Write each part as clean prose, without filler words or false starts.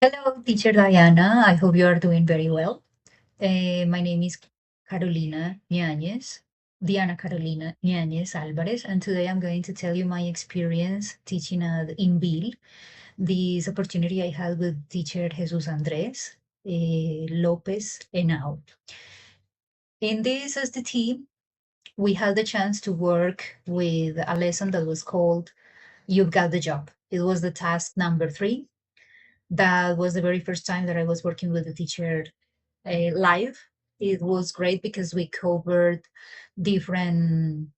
Hello, teacher Diana. I hope you are doing very well. My name is Carolina Ñañez, Diana Carolina Ñañez Alvarez, and today I'm going to tell you my experience teaching at INVIL, this opportunity I had with teacher Jesus Andres Lopez Henao. In this SDT, we had the chance to work with a lesson that was called You've Got the Job. It was the task number 3. That was the very first time that I was working with the teacher live. It was great because we covered different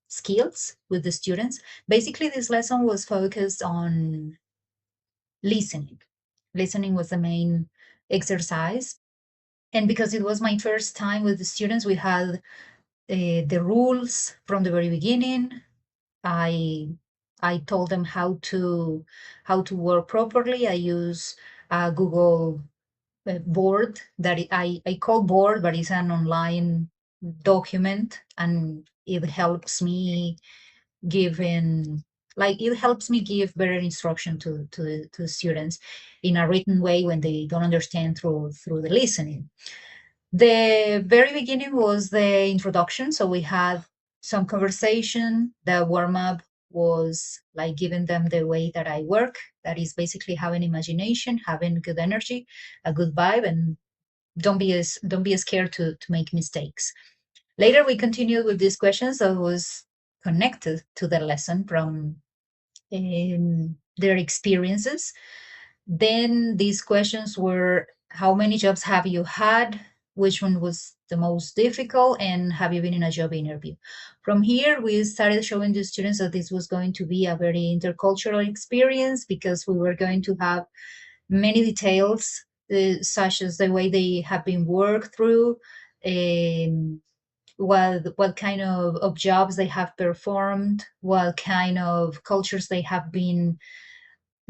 skills with the students. Basically, this lesson was focused on listening. Listening was the main exercise. And because it was my first time with the students, we had the rules from the very beginning. I I told them how to work properly. I use Google board that I call board, but it's an online document, and it helps me giving like it helps me give better instruction to the students in a written way when they don't understand through the listening. The very beginning was the introduction, so we had some conversation. The warm up was like giving them the way that I work, that is basically having imagination, having good energy, a good vibe, and don't be scared to make mistakes. Later we continued with these questions that was connected to the lesson from their experiences. Then these questions were: how many jobs have you had? Which one was the most difficult? And have you been in a job interview? From here, we started showing the students that this was going to be a very intercultural experience because we were going to have many details, such as the way they have been worked through, um, what kind of jobs they have performed, what kind of cultures they have been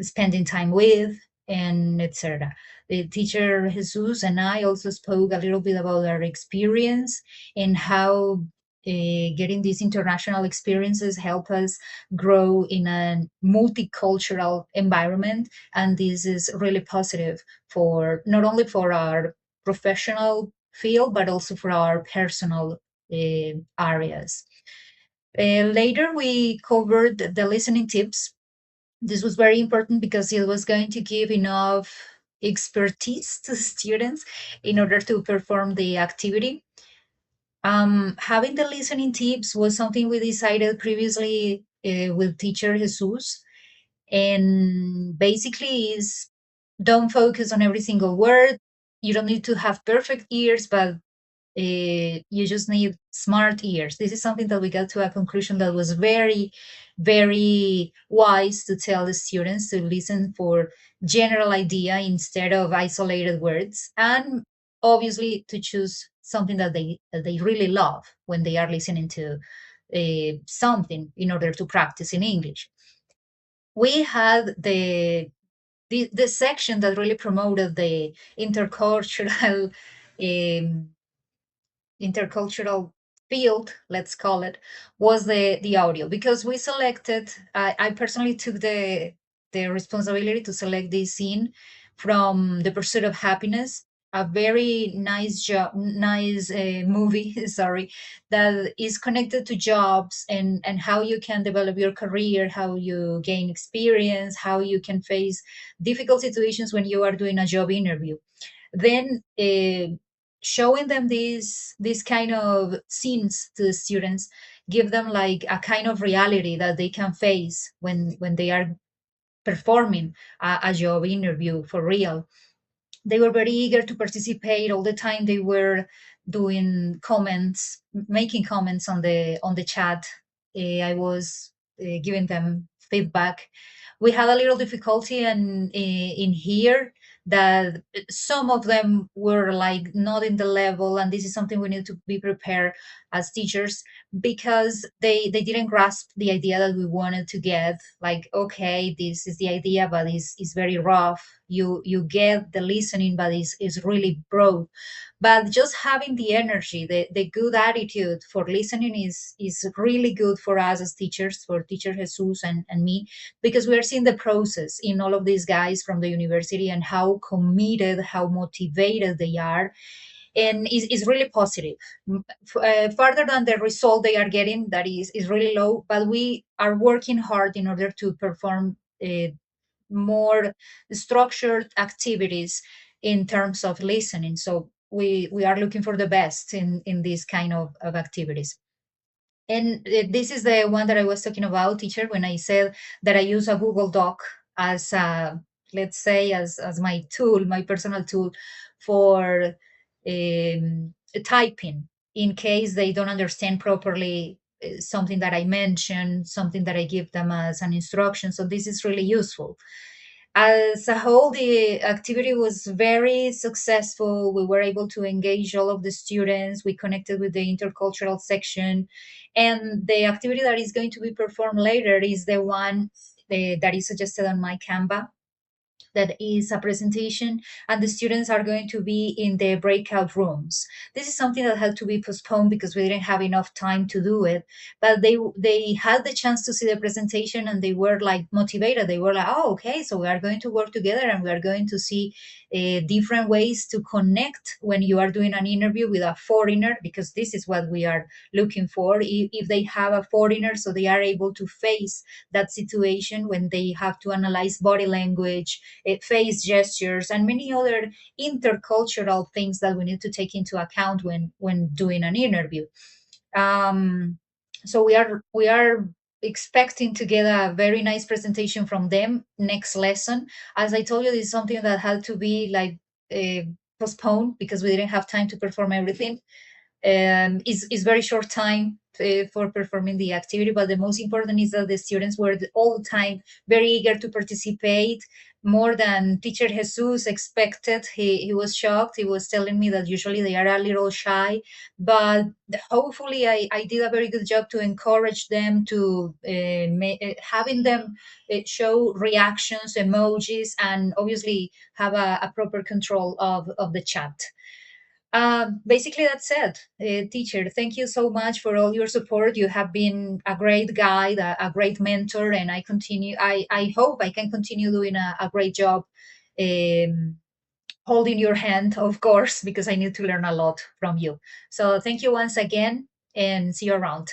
spending time with, and etc. The teacher Jesus and I also spoke a little bit about our experience and how getting these international experiences help us grow in a multicultural environment, and this is really positive for not only for our professional field but also for our personal areas. Later we covered the listening tips. This was very important because it was going to give enough expertise to students in order to perform the activity. Having the listening tips was something we decided previously with teacher Jesus, and basically is don't focus on every single word. You don't need to have perfect ears, but you just need smart ears. This is something that we got to a conclusion that was very, very wise to tell the students to listen for general idea instead of isolated words, and obviously to choose something that they really love when they are listening to something in order to practice in English. We had the section that really promoted the intercultural um, intercultural field, let's call it, was the audio, because we selected. I personally took the responsibility to select this scene from The Pursuit of Happiness, a very nice job, nice movie. Sorry, that is connected to jobs and how you can develop your career, how you gain experience, how you can face difficult situations when you are doing a job interview. Then showing them these kind of scenes to the students give them like a kind of reality that they can face when they are performing a job interview for real. They were very eager to participate all the time. They were doing comments, making comments on the chat. I was giving them feedback. We had a little difficulty in here that some of them were like not in the level, and this is something we need to be prepared as teachers, because they didn't grasp the idea that we wanted to get. Like, okay, this is the idea, but it's very rough. You get the listening, but it's really broad. But just having the energy, the good attitude for listening is really good for us as teachers, for teacher Jesus and me, because we are seeing the process in all of these guys from the university and how how committed, how motivated they are, and is really positive. Further than the result they are getting, that is really low, but we are working hard in order to perform more structured activities in terms of listening. So we are looking for the best in these kind of activities. And this is the one that I was talking about, teacher, when I said that I use a Google Doc as let's say as my tool, my personal tool for typing in case they don't understand properly something that I mentioned, something that I give them as an instruction. So this is really useful. As a whole, the activity was very successful. We were able to engage all of the students. We connected with the intercultural section. And the activity that is going to be performed later is the one that is suggested on my Canva, that is a presentation, and the students are going to be in the breakout rooms. This is something that had to be postponed because we didn't have enough time to do it, but they had the chance to see the presentation, and they were like motivated. They were like, oh, okay, so we are going to work together, and we are going to see different ways to connect when you are doing an interview with a foreigner, because this is what we are looking for. If they have a foreigner, so they are able to face that situation when they have to analyze body language, face gestures, and many other intercultural things that we need to take into account when doing an interview. Um, so we are expecting to get a very nice presentation from them next lesson. As I told you, this is something that had to be like uh, postponed because we didn't have time to perform everything. Is very short time for performing the activity, but the most important is that the students were all the time very eager to participate, more than teacher Jesus expected. He was shocked. He was telling me that usually they are a little shy, but hopefully I did a very good job to encourage them, to having them show reactions, emojis, and obviously have a proper control of the chat. Basically, that's it. Teacher, thank you so much for all your support. You have been a great guide, a great mentor, and I hope I can continue doing a great job, um, holding your hand, of course, because I need to learn a lot from you. So thank you once again, and see you around.